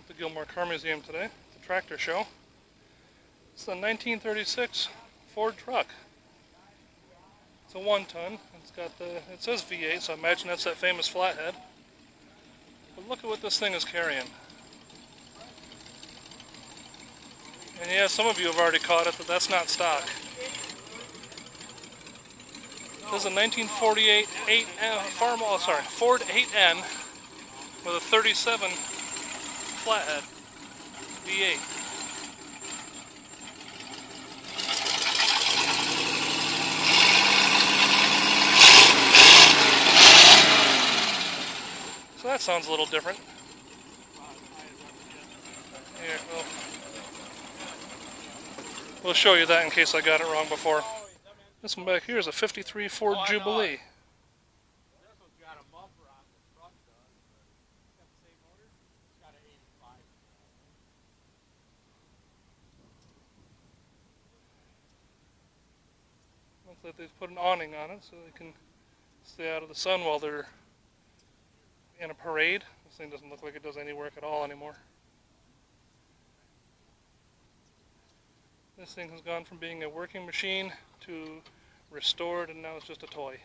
At the Gilmore Car Museum today, the tractor show. It's the 1936 Ford truck. It's a 1-ton. It's got it says V8, so I imagine that's that famous flathead. But look at what this thing is carrying. And yeah, some of you have already caught it, but that's not stock. This is a 1948 Ford 8N with a 37 flathead V8. So that sounds a little different. Here, we'll show you that in case I got it wrong before. This one back here is a 53 Ford Jubilee. Looks like they've put an awning on it so they can stay out of the sun while they're in a parade. This thing doesn't look like it does any work at all anymore. This thing has gone from being a working machine to restored, and now it's just a toy.